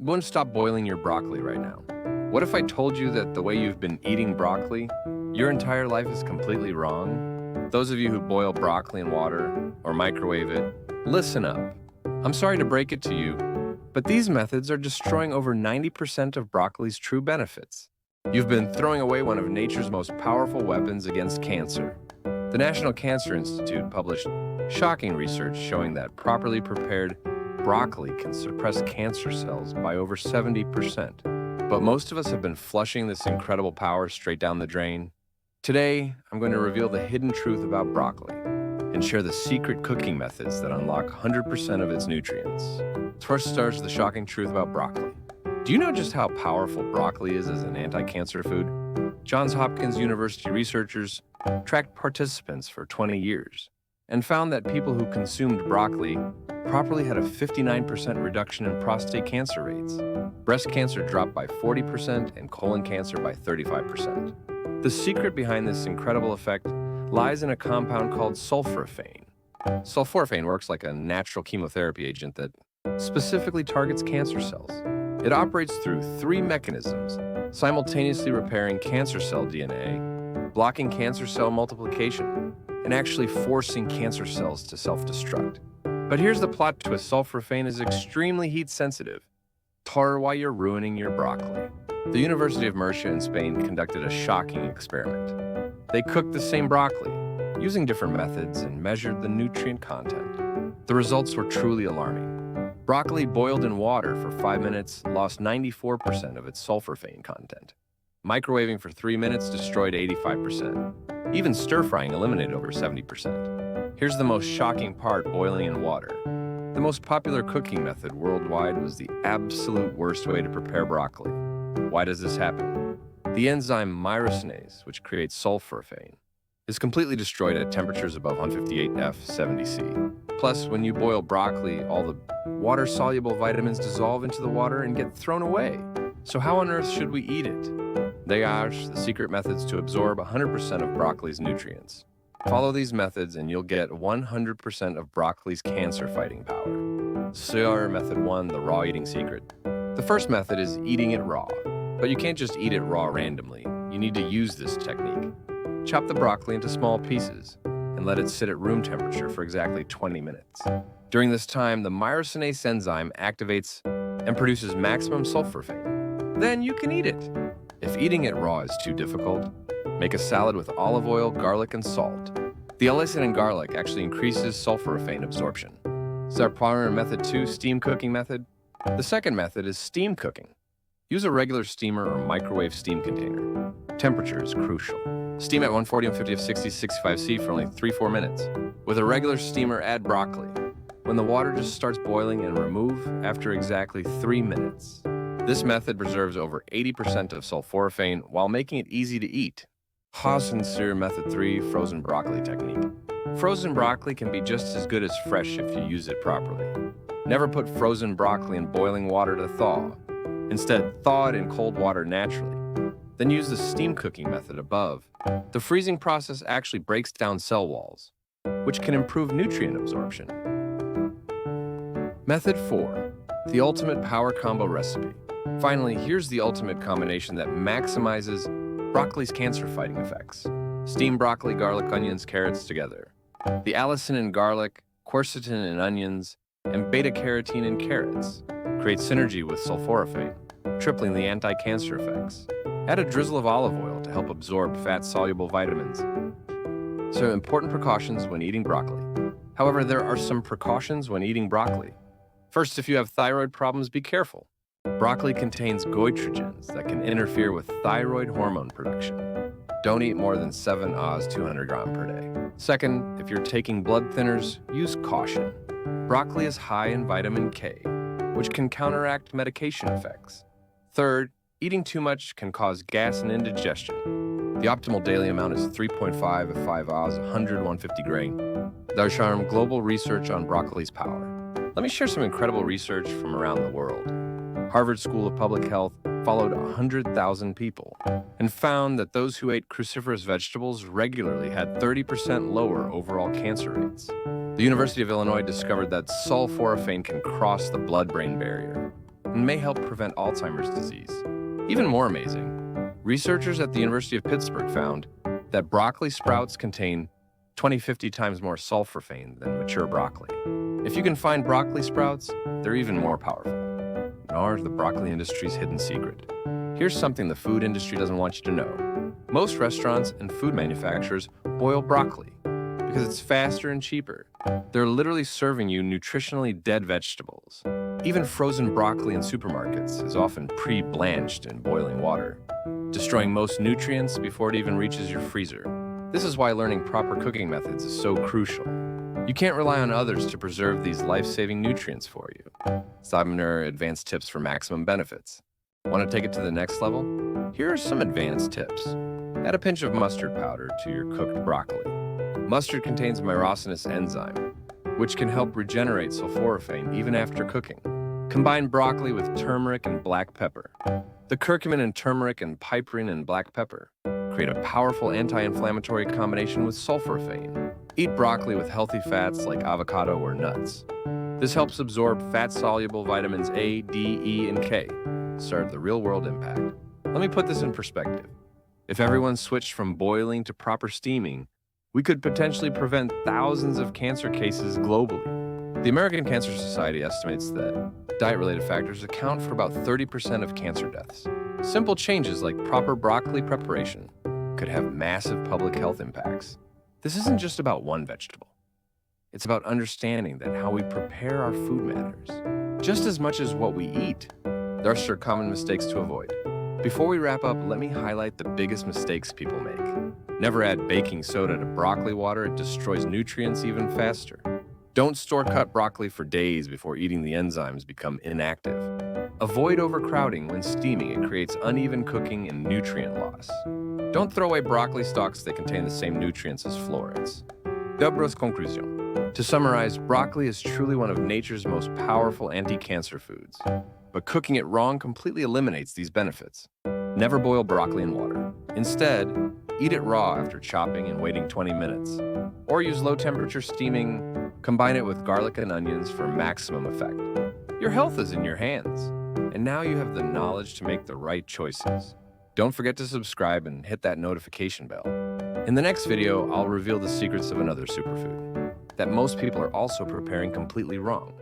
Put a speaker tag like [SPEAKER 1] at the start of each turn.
[SPEAKER 1] Wouldn't stop boiling your broccoli right now. What if I told you that the way you've been eating broccoli, your entire life is completely wrong? Those of you who boil broccoli in water or microwave it, listen up. I'm sorry to break it to you, but these methods are destroying over 90% of broccoli's true benefits. You've been throwing away one of nature's most powerful weapons against cancer. The National Cancer Institute published shocking research showing that properly prepared broccoli can suppress cancer cells by over 70%. But most of us have been flushing this incredible power straight down the drain. Today, I'm going to reveal the hidden truth about broccoli and share the secret cooking methods that unlock 100% of its nutrients. First starts the shocking truth about broccoli. Do you know just how powerful broccoli is as an anti-cancer food? Johns Hopkins University researchers tracked participants for 20 years and found that people who consumed broccoli properly had a 59% reduction in prostate cancer rates. Breast cancer dropped by 40% and colon cancer by 35%. The secret behind this incredible effect lies in a compound called sulforaphane. Sulforaphane works like a natural chemotherapy agent that specifically targets cancer cells. It operates through three mechanisms, simultaneously repairing cancer cell DNA, blocking cancer cell multiplication, and actually forcing cancer cells to self-destruct. But here's the plot twist: sulforaphane is extremely heat-sensitive. Tar while you're ruining your broccoli. The University of Murcia in Spain conducted a shocking experiment. They cooked the same broccoli, using different methods, and measured the nutrient content. The results were truly alarming. Broccoli boiled in water for 5 minutes lost 94% of its sulforaphane content. Microwaving for 3 minutes destroyed 85%. Even stir-frying eliminated over 70%. Here's the most shocking part: boiling in water. The most popular cooking method worldwide was the absolute worst way to prepare broccoli. Why does this happen? The enzyme myrosinase, which creates sulforaphane, is completely destroyed at temperatures above 158 F70C. Plus, when you boil broccoli, all the water-soluble vitamins dissolve into the water and get thrown away. So how on earth should we eat it? They are the secret methods to absorb 100% of broccoli's nutrients. Follow these methods and you'll get 100% of broccoli's cancer-fighting power. So, method 1, the raw eating secret. The first method is eating it raw. But you can't just eat it raw randomly. You need to use this technique. Chop the broccoli into small pieces and let it sit at room temperature for exactly 20 minutes. During this time, the myrosinase enzyme activates and produces maximum sulforaphane. Then you can eat it. If eating it raw is too difficult, make a salad with olive oil, garlic, and salt. The allicin in garlic actually increases sulforaphane absorption. So our primary method 2, steam cooking method. The second method is steam cooking. Use a regular steamer or microwave steam container. Temperature is crucial. Steam at 140 and 50 of 60 65C for only 3-4 minutes. With a regular steamer, add broccoli. When the water just starts boiling, and remove after exactly 3 minutes. This method preserves over 80% of sulforaphane while making it easy to eat. Hosensir method 3, frozen broccoli technique. Frozen broccoli can be just as good as fresh if you use it properly. Never put frozen broccoli in boiling water to thaw. Instead, thaw it in cold water naturally. Then use the steam cooking method above. The freezing process actually breaks down cell walls, which can improve nutrient absorption. Method 4, the ultimate power combo recipe. Finally, here's the ultimate combination that maximizes broccoli's cancer-fighting effects. Steam broccoli, garlic, onions, carrots together. The allicin in garlic, quercetin in onions, and beta-carotene in carrots create synergy with sulforaphane, tripling the anti-cancer effects. Add a drizzle of olive oil to help absorb fat-soluble vitamins. So, important precautions when eating broccoli. However, there are some precautions when eating broccoli. First, if you have thyroid problems, be careful. Broccoli contains goitrogens that can interfere with thyroid hormone production. Don't eat more than 7 Oz 200 gram per day. Second, if you're taking blood thinners, use caution. Broccoli is high in vitamin K, which can counteract medication effects. Third, eating too much can cause gas and indigestion. The optimal daily amount is 3.5 of 5 Oz 150 grain. There's some global research on broccoli's power. Let me share some incredible research from around the world. Harvard School of Public Health followed 100,000 people and found that those who ate cruciferous vegetables regularly had 30% lower overall cancer rates. The University of Illinois discovered that sulforaphane can cross the blood-brain barrier. and may help prevent Alzheimer's disease. Even more amazing, researchers at the University of Pittsburgh found that broccoli sprouts contain 50 times more sulforaphane than mature broccoli. If you can find broccoli sprouts, they're even more powerful. Nor the broccoli industry's hidden secret. Here's something the food industry doesn't want you to know. Most restaurants and food manufacturers boil broccoli because it's faster and cheaper. They're literally serving you nutritionally dead vegetables. Even frozen broccoli in supermarkets is often pre-blanched in boiling water, destroying most nutrients before it even reaches your freezer. This is why learning proper cooking methods is so crucial. You can't rely on others to preserve these life-saving nutrients for you. Sabiner advanced tips for maximum benefits. Want to take it to the next level? Here are some advanced tips. Add a pinch of mustard powder to your cooked broccoli. Mustard contains myrosinase enzyme, which can help regenerate sulforaphane even after cooking. Combine broccoli with turmeric and black pepper. The curcumin and turmeric and piperine and black pepper create a powerful anti-inflammatory combination with sulforaphane. Eat broccoli with healthy fats like avocado or nuts. This helps absorb fat-soluble vitamins A, D, E, and K. Start the real-world impact. Let me put this in perspective. If everyone switched from boiling to proper steaming, we could potentially prevent thousands of cancer cases globally. The American Cancer Society estimates that diet-related factors account for about 30% of cancer deaths. Simple changes like proper broccoli preparation could have massive public health impacts. This isn't just about one vegetable. It's about understanding that how we prepare our food matters, just as much as what we eat. There are sure common mistakes to avoid. Before we wrap up, let me highlight the biggest mistakes people make. Never add baking soda to broccoli water. It destroys nutrients even faster. Don't store cut broccoli for days before eating. The enzymes become inactive. Avoid overcrowding when steaming. It creates uneven cooking and nutrient loss. Don't throw away broccoli stalks. They contain the same nutrients as florets. Dobro's conclusion. To summarize, broccoli is truly one of nature's most powerful anti-cancer foods. But cooking it wrong completely eliminates these benefits. Never boil broccoli in water. Instead, eat it raw after chopping and waiting 20 minutes. Or use low-temperature steaming. Combine it with garlic and onions for maximum effect. Your health is in your hands, and now you have the knowledge to make the right choices. Don't forget to subscribe and hit that notification bell. In the next video, I'll reveal the secrets of another superfood that most people are also preparing completely wrong.